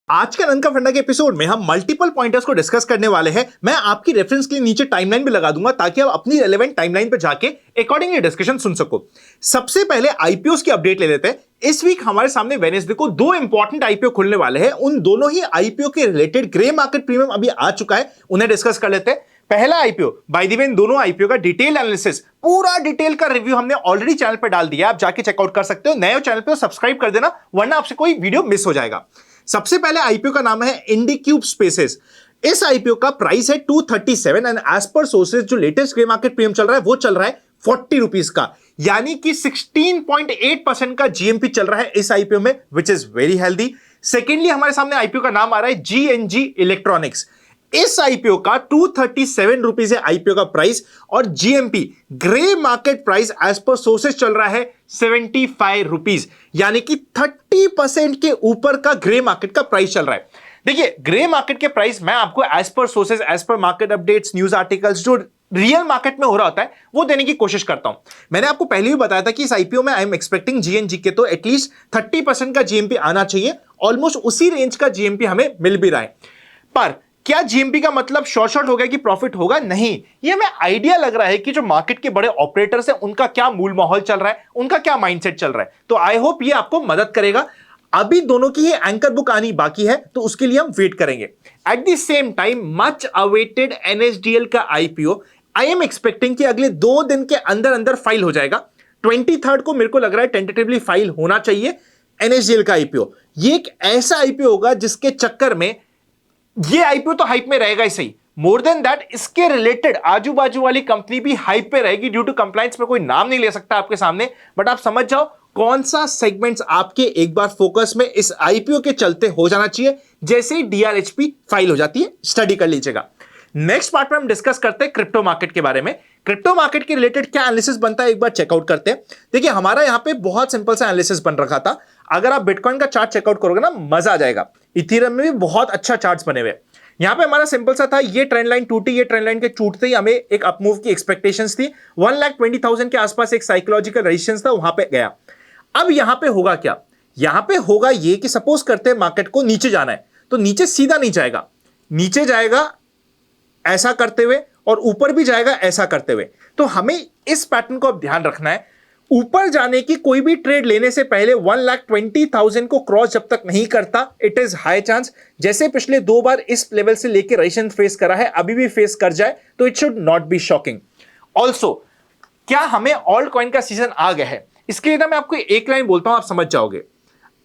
आज का रन का फंडा के एपिसोड में हम मल्टीपल पॉइंटर्स को डिस्कस करने वाले हैं। मैं आपकी रेफरेंस के लिए नीचे टाइमलाइन भी लगा दूंगा ताकि आप अपनी रेलेवेंट टाइमलाइन पे जाके अकॉर्डिंगली डिस्कशन सुन सको। सबसे पहले आईपीओ की अपडेट ले लेते हैं। इस वीक हमारे सामने वेडनेसडे को दो इंपॉर्टेंट आईपीओ खुलने वाले हैं। उन दोनों ही आईपीओ के रिलेटेड ग्रे मार्केट प्रीमियम अभी आ चुका है, उन्हें डिस्कस कर लेते हैं। पहला आईपीओ, बाय द वे इन दोनों आईपीओ का डिटेल एनालिसिस, पूरा डिटेल का रिव्यू हमने ऑलरेडी चैनल पर डाल दिया, आप जाके चेकआउट कर सकते हो। नए चैनल पे सब्सक्राइब कर देना वरना आपसे कोई वीडियो मिस हो जाएगा। सबसे पहले आईपीओ का नाम है इंडिक्यूब स्पेसेस। इस आईपीओ का प्राइस है 237 एंड एज पर सोर्सेज जो लेटेस्ट ग्रे मार्केट प्रीमियम चल रहा है वो चल रहा है 40 रुपीज का, यानी कि 16.8% का जीएमपी चल रहा है इस आईपीओ में, which is very healthy. Secondly हमारे सामने आईपीओ का नाम आ रहा है जीएनजी इलेक्ट्रॉनिक्स। इस आईपीओ का 237 रुपीज है आईपीओ का प्राइस और GMP grey market price as per sources चल रहा है 75 रुपीज, यानी कि 30% के ऊपर का ग्रे मार्केट का प्राइस चल रहा है। देखिए, ग्रे मार्केट के प्राइस मैं आपको as per sources, as per market updates, news articles जो रियल मार्केट में हो रहा होता है वो देने की कोशिश करता हूं। मैंने आपको पहले भी बताया था कि इस आईपीओ में आई एम एक्सपेक्टिंग जीएनजी के तो एटलीस्ट 30% का जीएमपी आना चाहिए। ऑलमोस्ट उसी रेंज का जीएमपी हमें मिल भी रहा है, पर क्या जीएमपी का मतलब शॉर्ट हो गया कि प्रॉफिट होगा? नहीं, ये हमें आइडिया लग रहा है कि जो मार्केट के बड़े ऑपरेटर्स हैं उनका क्या मूल माहौल चल रहा है, उनका क्या माइंडसेट चल रहा है। तो आई होप ये आपको मदद करेगा। अभी दोनों की ही एंकर बुक आनी बाकी है तो उसके लिए हम वेट करेंगे। At the same time much awaited NSDL का आईपीओ आई एम एक्सपेक्टिंग कि अगले 2 दिन के अंदर अंदर फाइल हो जाएगा। 23 को मेरे को लग रहा है टेंटेटिवली फाइल होना चाहिए एनएसडीएल का आईपीओ। ये एक ऐसा आईपीओ होगा जिसके चक्कर में ये आईपीओ तो हाइप में रहेगा ही सही, मोर देन दैट इसके रिलेटेड आजू बाजू वाली कंपनी भी हाइप पे रहेगी। ड्यू टू कंप्लायंस में कोई नाम नहीं ले सकता आपके सामने, बट आप समझ जाओ कौन सा सेगमेंट्स आपके एक बार फोकस में इस आईपीओ के चलते हो जाना चाहिए जैसे ही डीआरएचपी फाइल हो जाती है। स्टडी कर लीजिएगा। नेक्स्ट पार्ट में हम डिस्कस करते हैं क्रिप्टो मार्केट के बारे में। क्रिप्टो मार्केट के रिलेटेड क्या एनालिसिस बनता है एक बार चेकआउट करते हैं। देखिए, हमारा यहां पे बहुत सिंपल सा एनालिसिस बन रखा था। अगर आप बिटकॉइन का चार्ट चेकआउट करोगे ना, मजा आ जाएगा। इथेरियम में भी बहुत अच्छा चार्ट्स बने हुए। यहां पे हमारा सिंपल सा था, ये ट्रेंड लाइन टूटी, ये ट्रेंड लाइन के टूटते ही हमें एक अपमूव की एक्सपेक्टेशंस थी। 1,20,000 के आसपास एक साइकोलॉजिकल रेजिस्टेंस था, वहां पे गया। अब यहां पे होगा क्या? यहां पे होगा ये कि सपोज करते हैं मार्केट को नीचे जाना है तो नीचे सीधा नहीं जाएगा, नीचे जाएगा ऐसा करते हुए और ऊपर भी जाएगा ऐसा करते हुए। तो हमें इस पैटर्न को अब ध्यान रखना है। ऊपर जाने की कोई भी ट्रेड लेने से पहले 1,20,000 को क्रॉस जब तक नहीं करता, इट इज हाई चांस जैसे पिछले 2 बार इस लेवल से लेकर रेजिस्टेंस फेस करा है, अभी भी फेस कर जाए तो it should not be shocking. Also, क्या हमें ऑल्ट कॉइन का सीजन आ गया है? इसके लिए मैं आपको एक लाइन बोलता हूं, आप समझ जाओगे।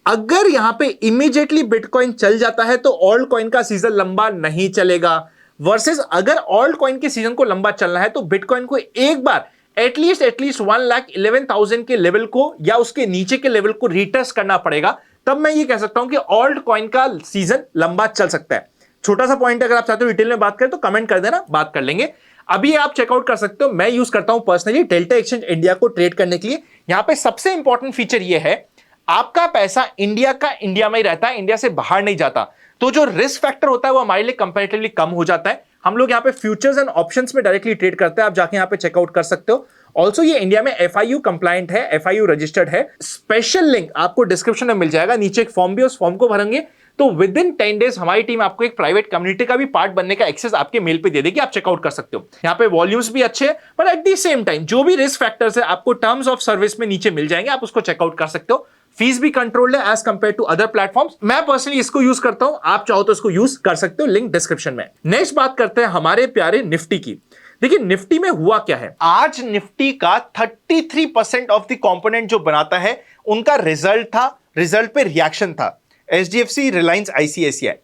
अगर यहां पे इमीडिएटली बिटकॉइन चल जाता है तो ऑल्ट कॉइन का सीजन लंबा नहीं चलेगा, वर्सेस अगर ऑल्ट कॉइन के सीजन को लंबा चलना है तो बिटकॉइन को एक बार एटलीस्ट 1,11,000 के लेवल को या उसके नीचे के लेवल को रीटेस्ट करना पड़ेगा। तब मैं ये कह सकता हूं कि ऑल्ट कॉइन का सीजन लंबा चल सकता है। छोटा सा पॉइंट, अगर आप चाहते हो डिटेल में बात करें तो कमेंट कर देना, बात कर लेंगे। अभी आप चेकआउट कर सकते हो। मैं यूज करता हूं पर्सनली डेल्टा एक्सचेंज इंडिया को ट्रेड करने के लिए। यहां पे सबसे इंपॉर्टेंट फीचर ये है, आपका पैसा इंडिया का इंडिया में ही रहता है, इंडिया से बाहर नहीं जाता। तो जो रिस्क फैक्टर होता है वो हमारे लिए कंपैरेटिवली कम हो जाता है। हम लोग यहाँ पे फ्यूचर्स एंड ऑप्शंस में डायरेक्टली ट्रेड करते हैं, आप जाके यहाँ पे चेकआउट कर सकते हो। ऑल्सो ये इंडिया में एफआईयू कंप्लायंट है, एफआईयू रजिस्टर्ड है। स्पेशल लिंक आपको डिस्क्रिप्शन में मिल जाएगा, नीचे एक फॉर्म भी, उस फॉर्म को भरेंगे तो विद इन 10 डेज हमारी टीम आपको एक प्राइवेट कम्युनिटी का भी पार्ट बनने का एक्सेस आपके मेल पे दे देगी, आप चेकआउट कर सकते हो। यहाँ पे वॉल्यूम्स भी अच्छे हैं, पर एट द सेम टाइम जो भी रिस्क फैक्टर्स है आपको टर्म्स ऑफ सर्विस में नीचे मिल जाएंगे, आप उसको चेकआउट कर सकते हो। फीस भी कंट्रोल्ड है as compare to other platforms. मैं पर्सनली इसको यूज करता हूं, आप चाहो तो इसको यूज कर सकते हो, लिंक डिस्क्रिप्शन में। नेक्स्ट बात करते हैं हमारे प्यारे निफ्टी की। देखिए, निफ्टी में हुआ क्या है आज। निफ्टी का 33% ऑफ द कंपोनेंट जो बनाता है उनका रिजल्ट था, रिजल्ट पे रिएक्शन था। HDFC, Reliance, ICICI.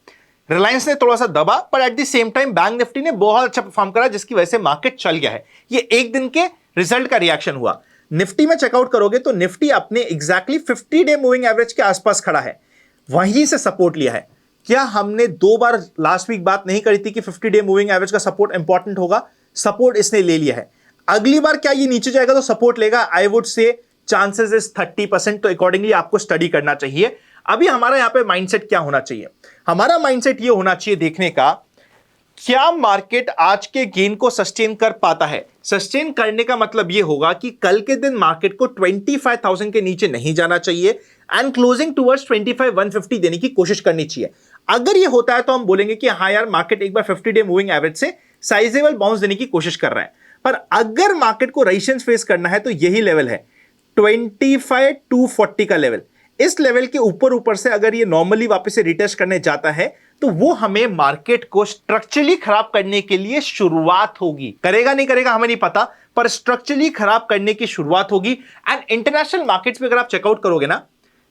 रिलायंस ने थोड़ा सा दबा, पर at the same time bank Nifty ने बहुत अच्छा परफॉर्म करा, जिसकी वजह से मार्केट चल गया है। ये एक दिन के रिजल्ट का रिएक्शन हुआ। निफ्टी में चेकआउट करोगे तो निफ्टी अपने एग्जैक्टली 50 डे मूविंग एवरेज के आसपास खड़ा है, वहीं से सपोर्ट लिया है। क्या हमने 2 बार लास्ट वीक बात नहीं करी थी कि 50 डे मूविंग एवरेज का सपोर्ट इंपॉर्टेंट होगा? सपोर्ट इसने ले लिया है। अगली बार क्या ये नीचे जाएगा तो सपोर्ट लेगा? I would say chances is 30%। तो अकॉर्डिंगली आपको स्टडी करना चाहिए। अभी हमारा यहां पे माइंडसेट क्या होना चाहिए? हमारा माइंडसेट ये होना चाहिए देखने का, क्या मार्केट आज के गेन को सस्टेन कर पाता है। सस्टेन करने का मतलब यह होगा कि कल के दिन मार्केट को 25,000 के नीचे नहीं जाना चाहिए। एंड क्लोजिंग टुवर्ड्स 25,150 देने की कोशिश करनी चाहिए। अगर ये होता है तो हम बोलेंगे कि हाँ यार, मार्केट एक बार 50 डे मूविंग एवरेज से साइजेबल बाउंस देने की कोशिश कर रहा है। पर अगर मार्केट को रेजिस्टेंस फेस करना है तो यही लेवल है 25,240 का लेवल। इस लेवल के ऊपर से अगर ये नॉर्मली वापस से रिटेस्ट करने जाता है तो वो हमें मार्केट को स्ट्रक्चरली खराब करने के लिए शुरुआत होगी। करेगा नहीं करेगा हमें नहीं पता, पर स्ट्रक्चरली खराब करने की शुरुआत होगी। एंड इंटरनेशनल मार्केट्स में अगर आप चेकआउट करोगे ना,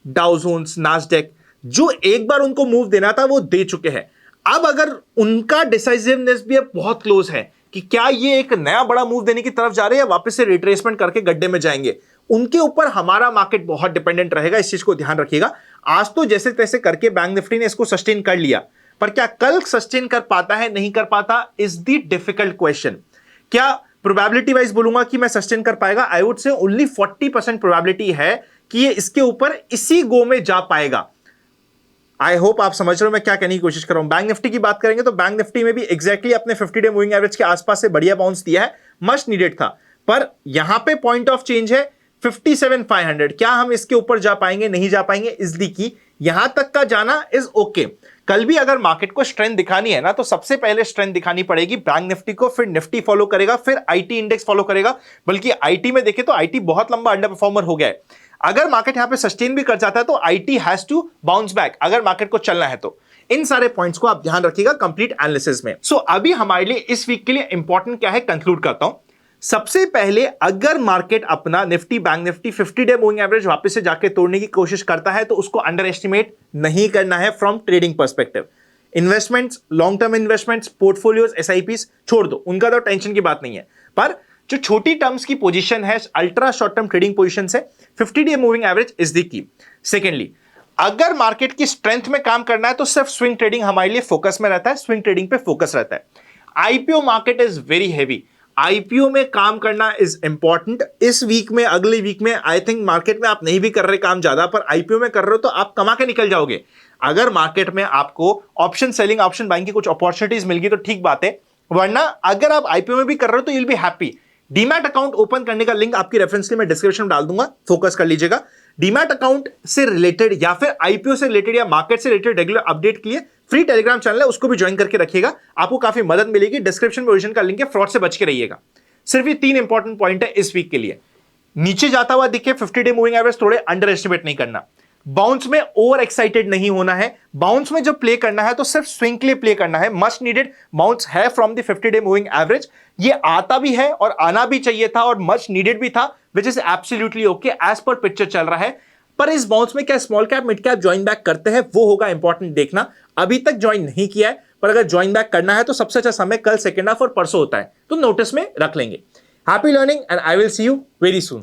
डाउ जोन्स, नास्डैक, जो एक बार उनको मूव देना था वो दे चुके हैं। अब अगर उनका डिसाइसिवनेस भी अब बहुत क्लोज है कि क्या ये एक नया बड़ा मूव देने की तरफ जा रहे हैं या वापस से रिट्रेसमेंट करके गड्ढे में जाएंगे, उनके ऊपर हमारा मार्केट बहुत डिपेंडेंट रहेगा। इस चीज को ध्यान रखिएगा। आज तो जैसे तैसे करके बैंक निफ्टी ने इसको सस्टेन कर लिया, पर क्या कल सस्टेन कर पाता है, नहीं कर पाता, इज द डिफिकल्ट क्वेश्चन। क्या प्रोबेबिलिटी वाइज बोलूंगा कि मैं सस्टेन कर पाएगा? I would say only 40% probability है कि ये इसके ऊपर इसी गो में जा पाएगा। आई होप आप समझ रहे हो मैं क्या कहने की कोशिश कर रहा हूं। बैंक निफ्टी की बात करेंगे तो बैंक निफ्टी में भी एग्जैक्टली अपने 50 डे मूविंग एवरेज के आसपास से बढ़िया बाउंस दिया है, मस्ट नीडेड था। पर यहां पे पॉइंट ऑफ चेंज है 57,500। क्या हम इसके ऊपर जा पाएंगे, नहीं जा पाएंगे, इज दी की। यहां तक का जाना इज ओके। कल भी अगर मार्केट को स्ट्रेंथ दिखानी है ना, तो सबसे पहले स्ट्रेंथ दिखानी पड़ेगी बैंक निफ्टी को, फिर निफ्टी फॉलो करेगा, फिर आईटी इंडेक्स फॉलो करेगा। बल्कि आईटी में देखें तो आईटी बहुत लंबा अंडर परफॉर्मर हो गया है। अगर मार्केट यहां पे सस्टेन भी कर जाता है तो it has to bounce back, अगर मार्केट को चलना है तो। इन सारे पॉइंट्स को आप ध्यान रखिएगा कंप्लीट एनालिसिस में। सो अभी हमारे लिए इस वीक के लिए इंपॉर्टेंट क्या है, कंक्लूड करता हूं। सबसे पहले अगर मार्केट अपना Nifty, bank Nifty 50 day moving average वापस से जाके तोड़ने की कोशिश करता है तो उसको अंडर एस्टिमेट नहीं करना है from trading perspective. Investments, long term investments, portfolios, SIPs छोड़ दो, उनका तो टेंशन की बात नहीं है। पर जो छोटी टर्म्स की पोजीशन है, ultra short term trading position से 50 day moving average is the key. Secondly, अगर मार्केट की स्ट्रेंथ में काम करना है तो सिर्फ स्विंग ट्रेडिंग हमारे लिए फोकस में रहता है, स्विंग ट्रेडिंग पे फोकस रहता है। IPO market is very heavy, IPO में काम करना इज इंपॉर्टेंट। इस वीक में, अगले वीक में आई थिंक मार्केट में आप नहीं भी कर रहे काम ज्यादा, पर आईपीओ में कर रहे हो तो आप कमा के निकल जाओगे। अगर मार्केट में आपको ऑप्शन सेलिंग, ऑप्शन बाइंग की कुछ अपॉर्चुनिटीज मिल गई तो ठीक बात है, वरना अगर आप आईपीओ में भी कर रहे हो तो you will be happy. Demat account open करने का लिंक आपकी रेफरेंस के लिए मैं डिस्क्रिप्शन में डाल दूंगा, फोकस कर लीजिएगा। डीमैट अकाउंट से रिलेटेड या फिर आईपीओ से रिलेटेड या मार्केट से रिलेटेड रेगुलर अपडेट के लिए फ्री टेलीग्राम चैनल है, उसको भी ज्वाइन करके रखिएगा, आपको काफी मदद मिलेगी। डिस्क्रिप्शन में ओरिजिन का लिंक है, फ्रॉड से बच के रहिएगा। सिर्फ ये 3 इंपॉर्टेंट पॉइंट है इस वीक के लिए। नीचे जाता हुआ दिखे 50 डे मूविंग एवरेज थोड़े अंडर एस्टिमेट नहीं करना। बाउंस में ओवर एक्साइटेड नहीं होना है। बाउंस में जब प्ले करना है तो सिर्फ स्विंग के लिए प्ले करना है। मस्ट नीडेड बाउंस है from the 50 day moving average, ये आता भी है और आना भी चाहिए था और मच नीडेड भी था, which is absolutely okay as per picture चल रहा है। पर इस बाउंस में क्या small cap, mid cap join back करते हैं, वो होगा इंपॉर्टेंट देखना। अभी तक ज्वाइन नहीं किया है, पर अगर ज्वाइन बैक करना है तो सबसे अच्छा समय कल, सेकेंड हाफ और परसों होता है, तो नोटिस में रख लेंगे। Happy learning and I will see you very soon.